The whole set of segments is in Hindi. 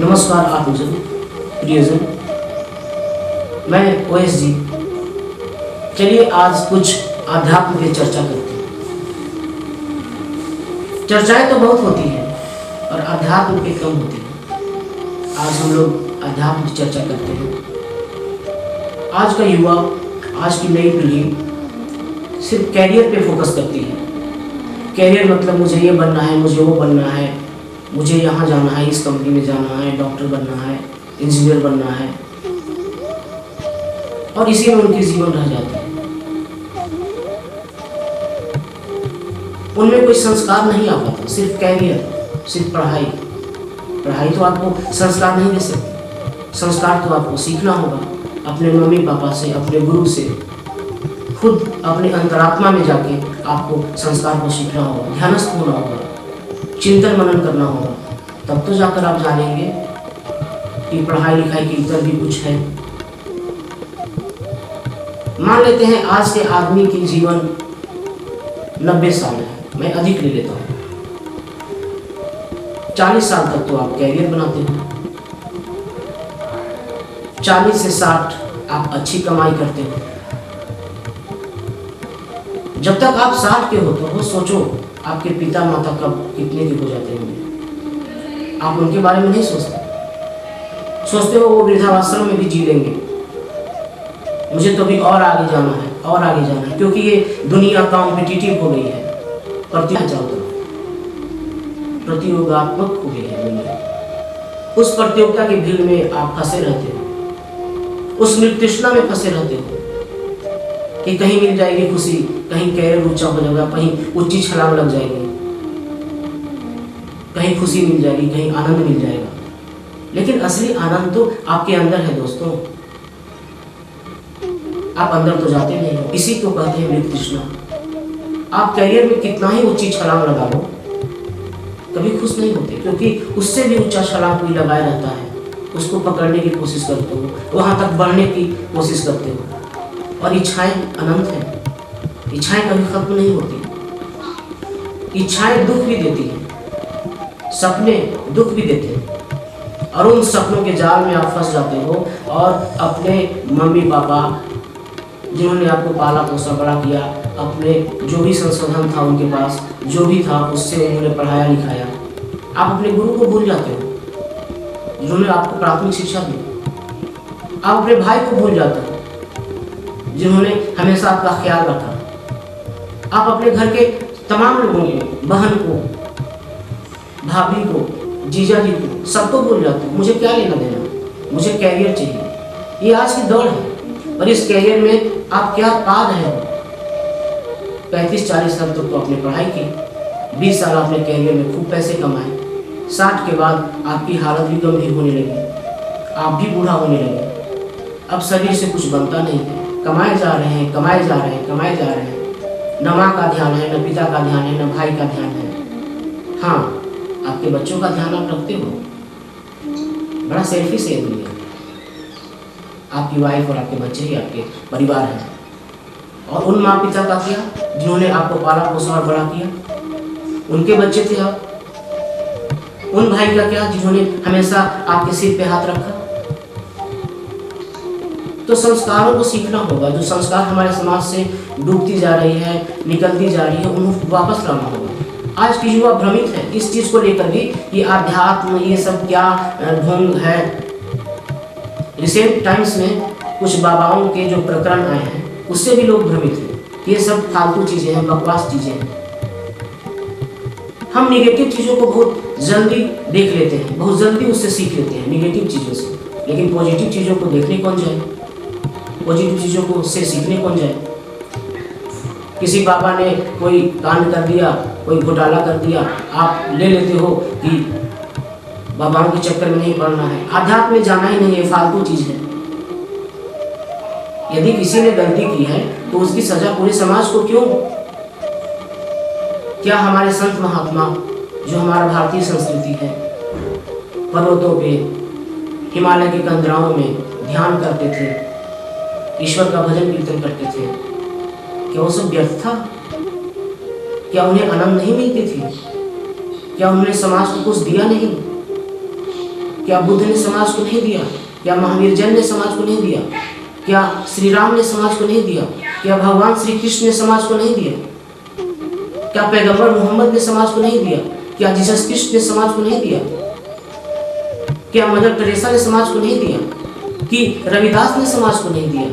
नमस्कार आत्मजन प्रियजन, मैं ओएस जी। चलिए आज कुछ आध्यात्म की चर्चा करते हैं। चर्चाएं तो बहुत होती हैं और आध्यात्म की कम होती है। आज हम लोग आध्यात्म की चर्चा करते हैं। आज का युवा, आज की नई पीढ़ी सिर्फ कैरियर पे फोकस करती है। कैरियर मतलब मुझे ये बनना है, मुझे वो बनना है, मुझे यहाँ जाना है, इस कंपनी में जाना है, डॉक्टर बनना है, इंजीनियर बनना है, और इसी में उनकी जीवन रह जाती है। उनमें कोई संस्कार नहीं आ पाता, सिर्फ कैरियर, सिर्फ पढ़ाई। पढ़ाई तो आपको संस्कार नहीं दे सकती। संस्कार तो आपको सीखना होगा अपने मम्मी पापा से, अपने गुरु से, खुद अपने अंतरात्मा में जाके आपको संस्कार को सीखना होगा, ध्यानस्थ होना होगा, चिंतन मनन करना होगा। तब तो जाकर आप जानेंगे कि पढ़ाई लिखाई के इतर भी कुछ है। मान लेते हैं आज के आदमी की जीवन 90 साल है, मैं अधिक ले लेता हूँ। 40 साल तक तो आप कैरियर बनाते हैं, 40 से 60 आप अच्छी कमाई करते हो। जब तक आप 60 के हो तो वो सोचो आपके पिता माता कब कितने के हो जाते होंगे। आप उनके बारे में नहीं सोचते हो वो वृद्धाश्रम में भी जी लेंगे। मुझे तो भी और आगे जाना है, और आगे जाना है, क्योंकि ये दुनिया कॉम्पिटिटिव हो गई है, प्रतियोगात्मक हो गई है दुनिया। उस प्रतियोगिता की भीड़ में आप फंसे रहते हो, उस निर्तृष्णा में फंसे रहते हो कि कहीं मिल जाएगी खुशी, कहीं कैरियर ऊंचा हो जाएगा, कहीं ऊंची छलांग लग जाएगी, कहीं खुशी मिल जाएगी, कहीं आनंद मिल जाएगा। लेकिन असली आनंद तो आपके अंदर है दोस्तों। आप अंदर तो जाते नहीं हो, इसी को कहते हैं निर्तृष्णा। आप कैरियर में कितना ही ऊंची छलांग लगा लो, कभी खुश नहीं होते, क्योंकि उससे भी ऊंचा छलांग कोई लगाया रहता है। उसको पकड़ने की कोशिश करते हो, वहां तक बढ़ने की कोशिश करते हो। और इच्छाएं अनंत हैं, इच्छाएं कभी खत्म नहीं होती। इच्छाएं दुख भी देती हैं, सपने दुख भी देते हैं, और उन सपनों के जाल में आप फंस जाते हो। और अपने मम्मी पापा जिन्होंने आपको पाला पोसा बड़ा किया, अपने जो भी संसाधन था उनके पास, जो भी था उससे उन्होंने पढ़ाया लिखाया, आप अपने गुरु को भूल जाते हो जिन्होंने आपको प्राथमिक शिक्षा दी। आप अपने भाई को भूल जाते हो जिन्होंने हमेशा आपका ख्याल रखा। आप अपने घर के तमाम लोगों को, बहन को, भाभी को, जीजा जी को, सबको भूल जाते हो। मुझे क्या लेना देना, मुझे कैरियर चाहिए। ये आज की दौड़ है, और इस कैरियर में आप क्या पा रहे हो। 35-40 साल तक तो आपने पढ़ाई की, 20 साल आपने कैरियर में खूब पैसे कमाए, 60 के बाद आपकी हालत भी गंभीर होने लगी, आप भी बूढ़ा होने लगे। अब शरीर से कुछ बनता नहीं है, कमाए जा रहे हैं, कमाए जा रहे हैं, कमाए जा रहे हैं। न माँ का ध्यान है, न पिता का ध्यान है, न भाई का ध्यान है। हाँ, आपके बच्चों का ध्यान आप रखते हो। बड़ा सेल्फिश है दुनिया। आपकी वाइफ और आपके बच्चे ही आपके परिवार हैं। और उन माँ पिता का क्या, जिन्होंने आपको पाला पोसा और बड़ा किया, उनके बच्चे थे आप। उन भाई का क्या, जिन्होंने हमेशा आपके सिर पे हाथ रखा। तो संस्कारों को सीखना होगा। जो संस्कार हमारे समाज से डूबती जा रही है, निकलती जा रही है, उन्हें वापस लाना होगा। आज की युवा भ्रमित है इस चीज को लेकर भी कि आध्यात्म ये सब क्या ढोंग है। रिसेंट टाइम्स में कुछ बाबाओं के जो प्रकरण आए हैं उससे भी लोग भ्रमित हैं। ये सब फालतू चीजें हैं, बकवास चीजें हैं। हम निगेटिव चीजों को बहुत जल्दी देख लेते हैं, बहुत जल्दी उससे सीख लेते हैं निगेटिव चीजों से। लेकिन पॉजिटिव चीजों को देखने कौन जाए, पॉजिटिव चीजों को उससे सीखने कौन जाए। किसी बाबा ने कोई कांड कर दिया, कोई घोटाला कर दिया, आप ले लेते हो कि बाबाओं के चक्कर में नहीं पड़ना है, आध्यात्म में जाना ही नहीं है, फालतू चीज है। यदि किसी ने गलती की है तो उसकी सजा पूरे समाज को क्यों। क्या हमारे संत महात्मा, जो हमारा भारतीय संस्कृति है, पर्वतों पे, हिमालय के कंदराओं में ध्यान करते थे, ईश्वर का भजन कीर्तन करते थे, क्या वो सब व्यर्थ था? क्या उन्हें आनंद नहीं मिलती थी? क्या उन्होंने समाज को कुछ दिया नहीं? क्या बुद्ध ने समाज को नहीं दिया? क्या महावीर जैन ने समाज को नहीं दिया? क्या श्री राम ने समाज को नहीं दिया? क्या भगवान श्री कृष्ण ने समाज को नहीं दिया? क्या पैगंबर मोहम्मद ने समाज को नहीं दिया? क्या जीसस क्रिस्ट ने समाज को नहीं दिया? क्या मदर टेरेसा ने समाज को नहीं दिया? कि रविदास ने समाज को नहीं दिया?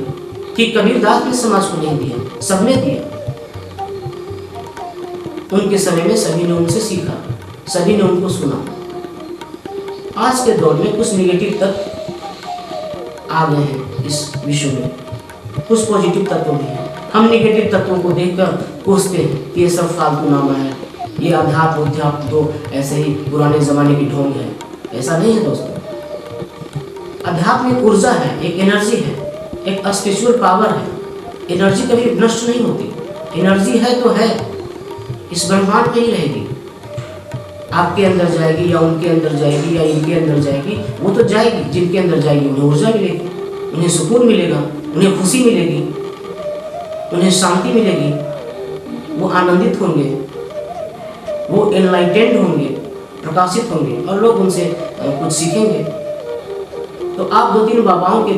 कि कबीरदास ने समाज को नहीं दिया? सबने दिया। उनके समय में सभी ने उनसे सीखा, सभी ने उनको सुना। आज के दौर में कुछ निगेटिव तत्व आ गए हैं इस विश्व में, कुछ पॉजिटिव तत्व भी हैं। हम निगेटिव तत्वों को देखकर कोसते हैं कि ये सब फालतू नामा है, ये अध्यात्म तो ऐसे ही पुराने जमाने की ढोंग है। ऐसा नहीं है दोस्तों। अध्यात्म एक ऊर्जा है, एक एनर्जी है, एक स्पिरिचुअल पावर है। एनर्जी कभी नष्ट नहीं होती। एनर्जी है तो है, इस ब्रह्मांड में ही रहेगी। आपके अंदर जाएगी या उनके अंदर जाएगी या इनके अंदर जाएगी, वो तो जाएगी। जिनके अंदर जाएगी उन्हें ऊर्जा मिलेगी, उन्हें सुकून मिलेगा, उन्हें खुशी मिलेगी, उन्हें शांति मिलेगी, वो आनंदित होंगे, वो एनलाइटेंड होंगे, प्रकाशित होंगे और लोग उनसे कुछ सीखेंगे। तो आप 2-3 बाबाओं के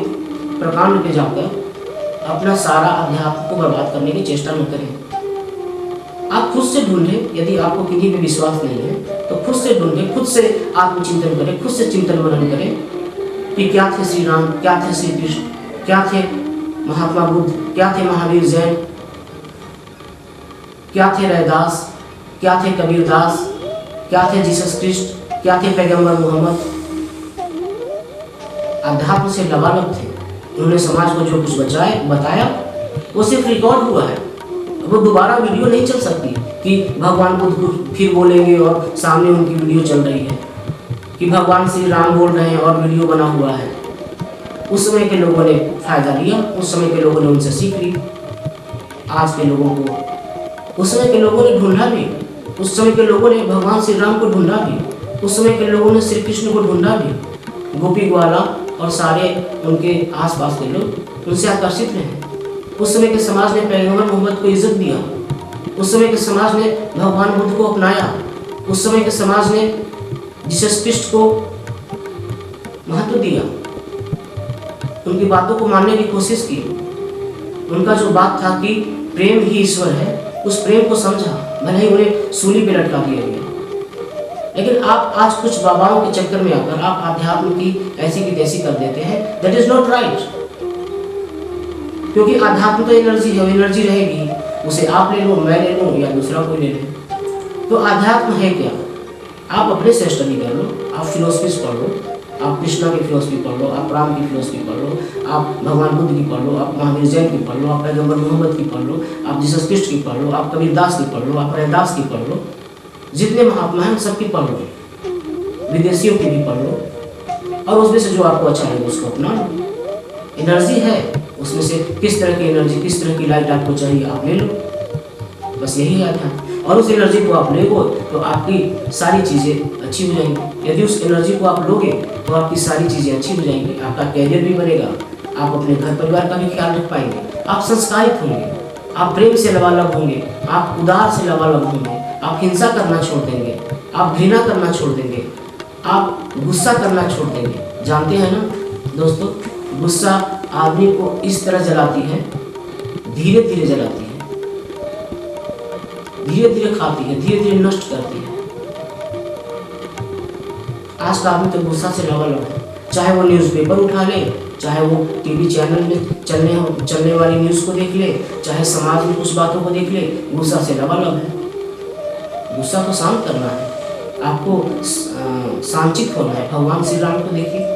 प्रकांड पे जाकर अपना सारा अध्यात्म को बर्बाद करने की चेष्टा न करें। आप खुद से ढूंढें। यदि आपको किसी पे विश्वास नहीं है तो खुद से ढूंढें, खुद से आत्मचिंतन करें, खुद से चिंतन मनन करें कि क्या थे श्री राम, क्या थे श्री कृष्ण, क्या थे महात्मा बुद्ध, क्या थे महावीर जैन, क्या थे रैदास, क्या थे कबीरदास, क्या थे जीसस क्रिस्ट, क्या थे पैगंबर मोहम्मद। अध्यात्म से लबालब थे। उन्होंने समाज को जो कुछ बताया वो सिर्फ रिकॉर्ड हुआ है। वो दोबारा वीडियो नहीं चल सकती कि भगवान बुद्ध फिर बोलेंगे और सामने उनकी वीडियो चल रही है, कि भगवान श्री राम बोल रहे हैं और वीडियो बना हुआ है। उस समय के लोगों ने फायदा लिया, उस समय के लोगों ने उनसे सीख ली। आज के लोगों को, उस समय के लोगों ने ढूंढा भी, उस समय के लोगों ने भगवान श्री राम को ढूंढा भी, उस समय के लोगों ने श्री कृष्ण को ढूंढा भी। गोपी ग्वाला और सारे उनके आसपास के लोग उनसे आकर्षित रहे। उस समय के समाज ने पैगंबर मोहम्मद को इज्जत दिया, उस समय के समाज ने भगवान बुद्ध को अपनाया, उस समय के समाज ने जीसस क्रिस्ट को महत्व दिया, उनकी बातों को मानने की कोशिश की। उनका जो बात था कि प्रेम ही ईश्वर है, उस प्रेम को समझा, भले ही उन्हें सूली पे लटका दिया गया। लेकिन आप आज कुछ बाबाओं के चक्कर में आकर आप अध्यात्म की ऐसी की तैसी कर देते हैं। That is not right. क्योंकि अध्यात्म तो एनर्जी है, एनर्जी रहेगी, उसे आप ले लो, मैं ले लूँ या दूसरा कोई ले ले। तो अध्यात्म है क्या? आप अपने से स्टडी कर लो, आप फिलोसफीज पढ़ लो, आप कृष्णा की फिलोसफी पढ़ लो, आप राम की फिलोसफी पढ़ लो, आप भगवान बुद्ध की पढ़ लो, आप महावीर जैन की पढ़ लो, आप पैगंबर मोहम्मद की पढ़ लो, आप जीसस क्रिस्ट की पढ़ लो, आप कबीरदास की पढ़ लो, आप रैदास की पढ़ लो, जितने महात्मा हैं सबकी पढ़ लो, विदेशियों की भी पढ़ लो, और उसमें से जो आपको अच्छा लगे उसको अपना लो। एनर्जी है, उसमें से किस तरह की एनर्जी, किस तरह की लाइट आपको चाहिए आप ले लो, बस यही है था। और उस एनर्जी को आप ले लो तो आपकी सारी चीज़ें अच्छी हो जाएंगी। यदि उस एनर्जी को आप लोगे तो आपकी सारी चीज़ें अच्छी हो जाएंगी, आपका कैरियर भी बनेगा, आप अपने घर परिवार का भी ख्याल रख पाएंगे, आप संस्कारित होंगे, आप प्रेम से लबालब होंगे, आप उदार से लबालब होंगे, आप हिंसा करना छोड़ देंगे, आप घृणा करना छोड़ देंगे, आप गुस्सा करना छोड़ देंगे। जानते हैं ना दोस्तों, गुस्सा आदमी को इस तरह जलाती है, धीरे धीरे जलाती है, धीरे धीरे खाती है, धीरे धीरे नष्ट करती है। आज का आदमी तो गुस्सा से लबालब है, चाहे वो न्यूज़पेपर उठा ले, चाहे वो टीवी चैनल में चलने वाली न्यूज़ को देख ले, चाहे समाज में कुछ बातों को देख ले, गुस्सा से लबालब है। गुस्सा को शांत करना है, आपको शांतित होना है। भगवान श्री राम को देखिए,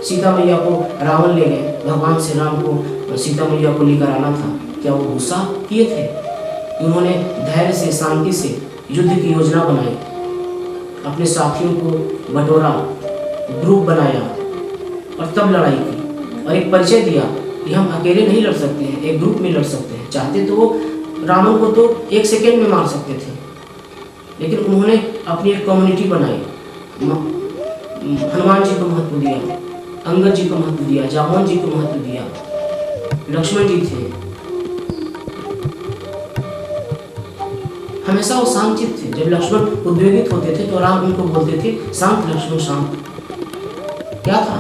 सीता मैया को रावण ले गए, भगवान श्री राम को सीता मैया को लेकर आना था, क्या वो गुस्सा किए थे? उन्होंने धैर्य से, शांति से युद्ध की योजना बनाई, अपने साथियों को बटोरा, ग्रुप बनाया और तब लड़ाई की और एक परिचय दिया कि हम अकेले नहीं लड़ सकते हैं, एक ग्रुप में लड़ सकते हैं। चाहते तो वो रावण को तो 1 सेकेंड में मार सकते थे, लेकिन उन्होंने अपनी एक कम्युनिटी बनाई। हनुमान जी को महत्व दिया, अंगद जी को महत्व दिया, जामवन जी को महत्व दिया, लक्ष्मण जी थे। हमेशा वो शांतित थे। जब लक्ष्मण उद्वेगित होते थे तो राम उनको बोलते थे, शांत लक्ष्मण शांत। क्या था?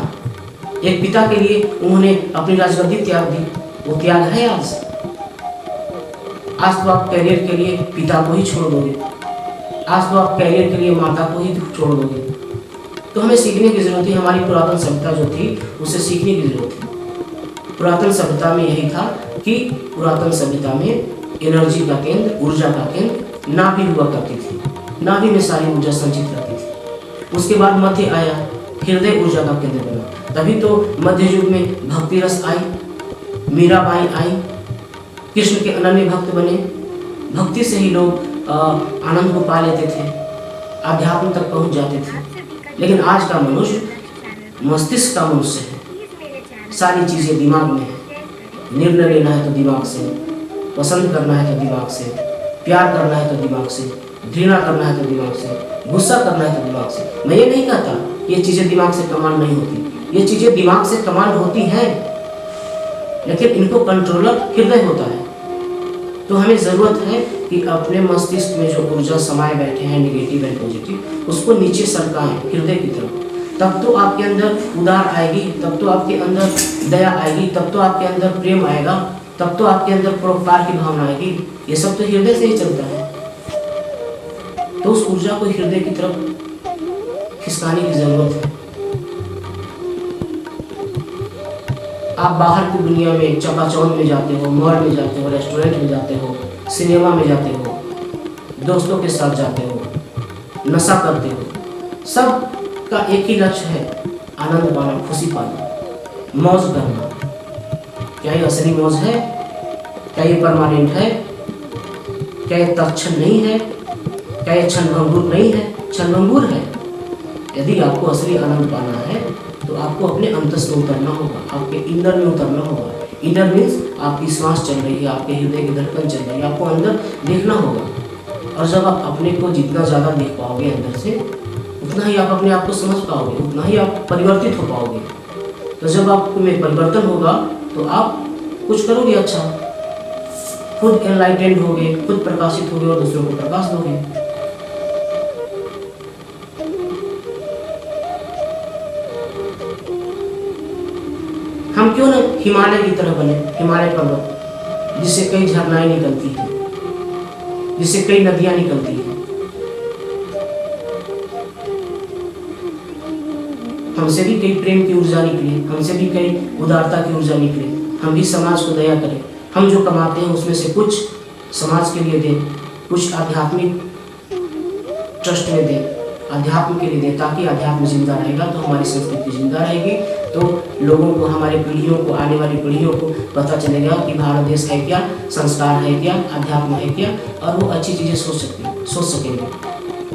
एक पिता के लिए उन्होंने अपनी राजगद्दी त्याग दी, वो त्याग है आज। आज तो आप कैरियर के लिए पिता को ही छोड़ दोगे, आज तो आप कैरियर के लिए माता को ही छोड़ दोगे। तो हमें सीखने की जरूरत है। हमारी पुरातन सभ्यता जो थी उसे सीखने की जरूरत थी। पुरातन सभ्यता में यही था कि पुरातन सभ्यता में एनर्जी का केंद्र, ऊर्जा का केंद्र नाभि हुआ करती थी, नाभि में सारी ऊर्जा संचित रहती थी। उसके बाद मध्य आया, हृदय ऊर्जा का केंद्र बना। तभी तो मध्य युग में भक्ति रस आई, मीराबाई आई, कृष्ण के अनन्य भक्त बने। भक्ति से ही लोग आनंद को पा लेते थे, अध्यात्म तक पहुंच जाते थे। लेकिन आज का मनुष्य मस्तिष्क का मनुष्य है, सारी चीजें दिमाग में है। निर्णय लेना है तो दिमाग से, पसंद करना है तो दिमाग से, प्यार करना है तो दिमाग से, घृणा करना है तो दिमाग से, गुस्सा करना है तो दिमाग से। मैं ये नहीं कहता ये चीजें दिमाग से कमांड नहीं होती, ये चीजें दिमाग से कमांड होती हैं, लेकिन इनको कंट्रोलर हृदय होता है। तो हमें जरूरत है कि अपने मस्तिष्क में जो ऊर्जा समाये बैठे हैं, नेगेटिव एंड पॉजिटिव, उसको नीचे सरकाएं हृदय की तरफ। तब तो आपके अंदर उदार आएगी, तब तो आपके अंदर दया आएगी, तब तो आपके अंदर प्रेम आएगा, तब तो आपके अंदर परोपकार की भावना आएगी। ये सब तो हृदय से ही चलता है। तो उस ऊर्जा को हृदय की तरफ खिसकाने की जरूरत है। आप बाहर की दुनिया में चकाचौंध में जाते हो, मॉल में जाते हो, रेस्टोरेंट में जाते हो, सिनेमा में जाते हो, दोस्तों के साथ जाते हो, नशा करते हो, सब का एक ही लक्ष्य है, आनंद पाना, खुशी पाना, मौज करना। क्या ये असली मौज है? क्या ये परमानेंट है? क्या ये तत्क्षण नहीं है? क्या ये क्षणभंगुर नहीं है? क्षणभंगुर है। यदि आपको असली आनंद पाना है तो आपको अपने अंतस में उतरना होगा, आपके इनर में उतरना होगा। इनर मीन्स आपकी सांस चल रही है, आपके हृदय की धड़कन चल रही है, आपको अंदर देखना होगा। और जब आप अपने को जितना ज़्यादा देख पाओगे अंदर से, उतना ही आप अपने आप को समझ पाओगे, उतना ही आप परिवर्तित हो पाओगे। तो जब आप में परिवर्तन होगा तो आप कुछ करोगे अच्छा, खुद एनलाइटेंड होगे, खुद प्रकाशित होगे और दूसरों को प्रकाश दोगे। हम क्यों ना हिमालय की तरह बने, हिमालय पर्वत जिससे कई झरनाएं निकलती हैं, जिससे कई नदियां निकलती हैं। हमसे भी कई प्रेम की ऊर्जा निकली, हमसे भी कई उदारता की ऊर्जा निकली। हम भी समाज को दया करें, हम जो कमाते हैं उसमें से कुछ समाज के लिए दें, कुछ आध्यात्मिक ट्रस्ट में दें, अध्यात्म के लिए दें, ताकि अध्यात्म जिंदा रहेगा तो हमारी संस्कृति जिंदा रहेगी। तो लोगों को, हमारी पीढ़ियों को, आने वाली पीढ़ियों को पता चलेगा कि भारत देश है क्या, संस्कार है क्या, अध्यात्म है क्या, और वो अच्छी चीज़ें सोच सकेंगे,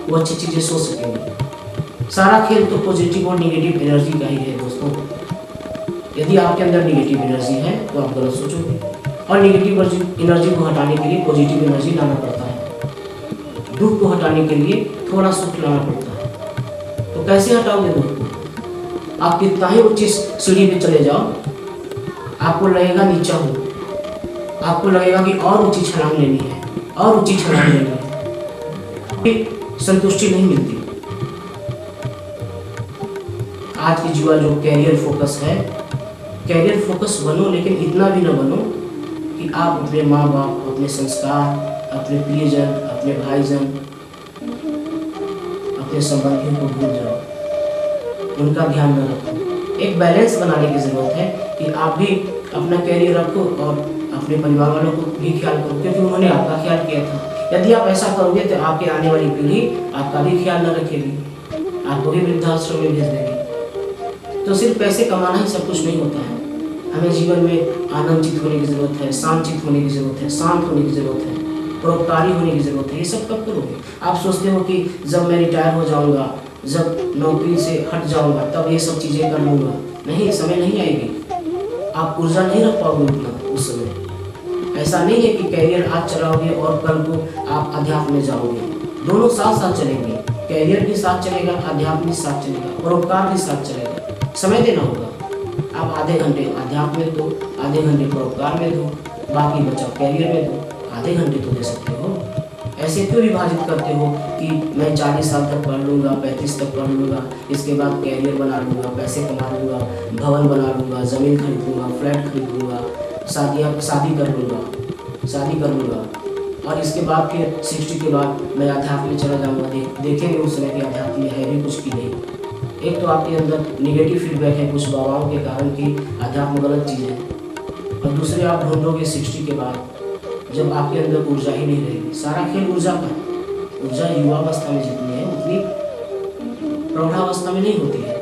वो अच्छी चीज़ें सोच सकेंगे। सारा खेल तो पॉजिटिव और नेगेटिव एनर्जी का ही है दोस्तों। यदि आपके अंदर नेगेटिव एनर्जी है तो आप गलत सोचोगे, और नेगेटिव एनर्जी को हटाने के लिए पॉजिटिव एनर्जी लाना पड़ता है। दुख को हटाने के लिए थोड़ा सुख लाना पड़ता है। तो कैसे हटाओगे दुख को? आप कितना ही ऊंची सीढ़ी पे चले जाओ, आपको लगेगा नीचा हो, आपको लगेगा कि और ऊंची छलांग लेनी है, और ऊंची छलांग लेनी है, फिर संतुष्टि नहीं मिलती। आज की युवा जो कैरियर फोकस है, कैरियर फोकस बनो, लेकिन इतना भी ना बनो कि आप अपने माँ बाप, अपने संस्कार, अपने प्रियजन, अपने भाईजन, अपने संबंधियों को भूल जाओ, उनका ध्यान न रखो। एक बैलेंस बनाने की जरूरत है कि आप भी अपना कैरियर रखो और अपने परिवार वालों को भी ख्याल करो, क्योंकि उन्होंने आपका ख्याल किया था। यदि आप ऐसा करोगे तो आपके आने वाली पीढ़ी आपका भी ख्याल न रखेगी, आपको भी वृद्धाश्रम में भेज देगी। तो सिर्फ पैसे कमाना ही सब कुछ नहीं होता है। हमें जीवन में आनंदित होने की जरूरत है, शांतित होने की जरूरत है, शांत होने की जरूरत है, परोपकारी होने की जरूरत है। ये सब कब करोगे? आप सोचते हो कि जब मैं रिटायर हो जाऊंगा, जब नौकरी से हट जाऊंगा, तब ये सब चीज़ें कर लूँगा। नहीं, समय नहीं आएगी, आप ऊर्जा नहीं रख पाओगे उतना उस समय। ऐसा नहीं है कि कैरियर आज चलाओगे और कल को आप अध्यात्म में जाओगे। दोनों साथ साथ चलेंगे, कैरियर भी साथ चलेगा, अध्यात्म भी साथ चलेगा, परोपकार भी साथ चलेगा। समय देना होगा। आप आधे घंटे अध्यात्म में दो, आधे घंटे परोपकार में दो, बाकी बचा कैरियर में दो। आधे घंटे तो दे सकते हो, ऐसे क्यों विभाजित करते हो कि मैं 40 साल तक पढ़ लूँगा, 35 तक पढ़ लूँगा, इसके बाद कैरियर बना लूँगा, पैसे कमा लूँगा, भवन बना लूँगा, ज़मीन खरीद लूँगा, फ्लैट खरीद लूँगा, शादी कर लूँगा और इसके बाद फिर 60 के बाद मैं अध्यात्म में चला जाऊँगा। देखेंगे उस समय कि अध्यात्म में है भी कुछ की नहीं। एक तो आपके अंदर निगेटिव फीडबैक है कुछ बाबाओं के कारण कि अध्यात्म गलत चीज़ है, और दूसरे आप ढूंढोगे 60 के बाद जब आपके अंदर ऊर्जा ही नहीं रहेगी। सारा खेल ऊर्जा का है। ऊर्जा युवावस्था में जितनी है उतनी प्रौढ़ावस्था में नहीं होती है।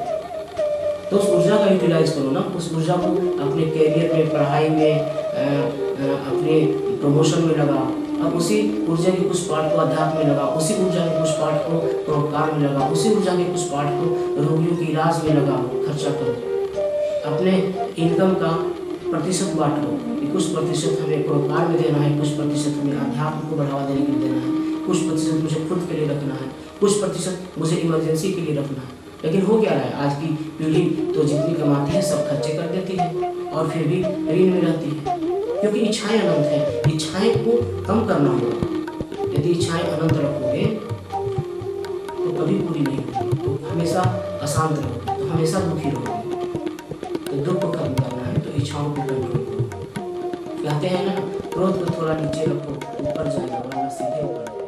तो उस ऊर्जा का यूटिलाइज करो ना, उस ऊर्जा को अपने कैरियर में, पढ़ाई में, अपने प्रमोशन में लगा, और उसी ऊर्जा के कुछ पार्ट को अध्यात्म में लगा, उसी ऊर्जा के कुछ पार्ट को परोपकार में लगा, उसी ऊर्जा के कुछ पार्ट को रोगियों के इलाज में लगा, खर्चा करो। अपने इनकम का प्रतिशत बांटो कि कुछ प्रतिशत हमें परोपकार में देना है, कुछ प्रतिशत हमें अध्यात्म को बढ़ावा देने के लिए देना है, कुछ प्रतिशत मुझे खुद के लिए रखना है, कुछ प्रतिशत मुझे इमरजेंसी के लिए रखना है। लेकिन हो क्या रहा है, आज की पीढ़ी तो जितनी कमाती है सब खर्चे कर देती है और फिर भी ऋण में रहती है, क्योंकि इच्छाएं अनंत है। इच्छाएं को कम करना होगा। यदि इच्छाएं अनंत रखोगे तो कभी पूरी नहीं होगी, तो हमेशा अशांत रहोगे, तो हमेशा दुखी रहोगे। तो दुख को खत्म करना है तो इच्छाओं को कंट्रोल करो। कहते हैं ना, क्रोध को थोड़ा नीचे रखो, ऊपर जाएगा, वरना सीधे ऊपर।